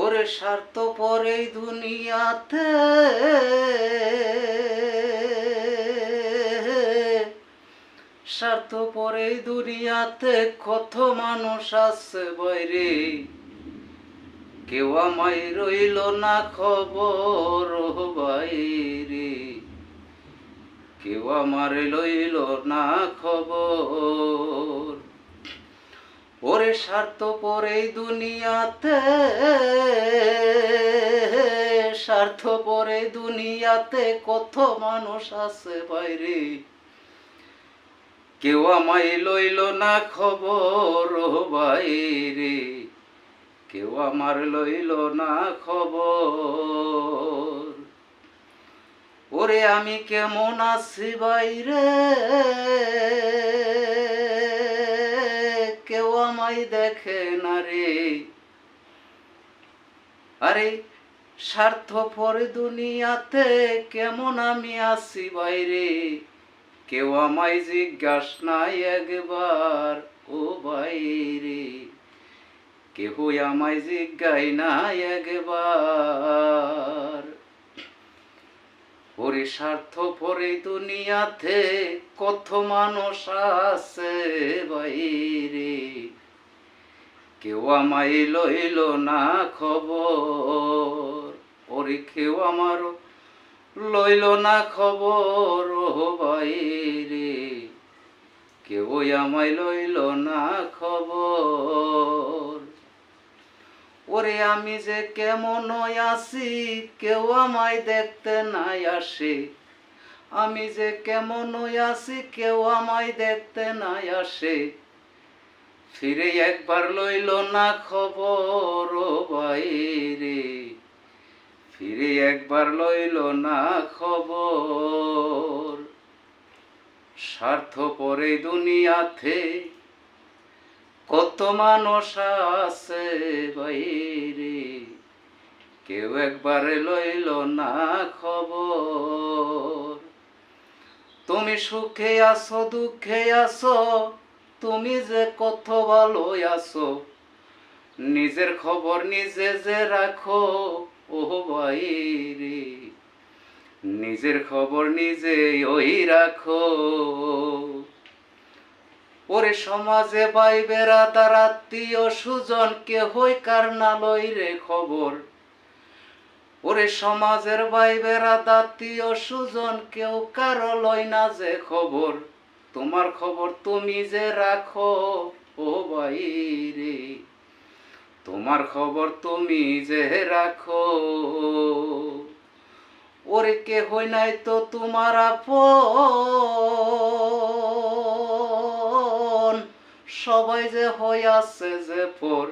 ওরে স্বার্থ পরে দুনিয়াতে স্বার্থ পরে দুনিয়াতে কত মানুষ আছে বাইরে, কেউ আমায় রইল না খবর বাইরে, কেউ আমার লইল না খবর। ওরে স্বার্থ পরে দুনিয়াতে স্বার্থ পরে দুনিয়াতে কত মানুষ আছে বাইরে, কেউ আমায় লইল না খবর বাইরে, কেউ আমার লইল না খবর। ওরে আমি কেমন আছি বাইরে, কেউ আমায় দেখে না রে। আরে স্বার্থপর দুনিয়াতে কেমন আমি আছি বাইরে, কেউ আমায় জিজ্ঞাস নাই একবার ও বাইরে, কেউ আমায় জিজ্ঞাই নাই একবার। ওরে স্বার্থপর দুনিয়াতে কত মানুষ আছে বাইরে, কেউ আমায় লইল না খবর। ওরে কেউ আমার লইল না খবর বাইরে, কেউ আমায় লইল না খবর। ওরে আমি যে কেমন আছি কেউ আমায় দেখতে নাই আসে, আমি যে কেমন আছি কেউ আমায় দেখতে নাই আসে, ফিরে একবার লইল না খবর বাইরে, ফিরে একবার লইল না খবর। স্বার্থপরে দুনিয়াতে কত মানুষ আছে বাইরে, কেউ একবার লইল না খবর। তুমি সুখে আছো দুঃখে আছো, তুমি যে কত ভালো আছো, নিজের খবর নিজে যে রাখো ও বাইরে, নিজের খবর নিজে ওই রাখো। ওরে সমাজে ভাই বেড়াদার আত্মীয় সুজন কেহই কার না লই রে খবর, ওরে সমাজের ভাই বেড়াদার আত্মীয় সুজন কেউ কারো লয় না যে খবর, তোমার খবর তুমি যে রাখো ও বাইরে, তোমার খবর তুমি যে রাখো। ওরে কেহই নাই তো তোমার আপন, সবাই যে হইয়াছে যে পর,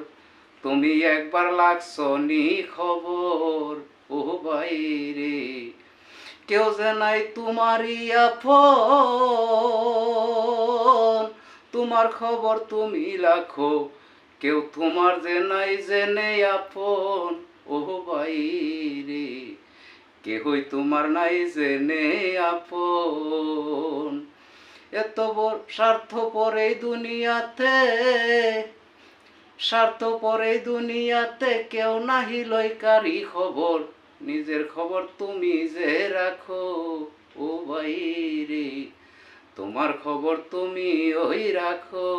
তুমি একবার লাগছো নি খবর ও বাইরে, কেউ যে নাই তোমারই আপন, তোমার খবর তুমি রাখো, কেউ তোমার যে নাই জেনে আপন ও বাইরে, কেহই তোমার নাই জেনে আপন। এত বড় স্বার্থপর এই দুনিয়াতে, স্বার্থপর এই দুনিয়াতে কেউ নাহি লই কারি খবর, নিজের খবর তুমি যে রাখো ও বাইরে, তোমার খবর তুমি ওই রাখো।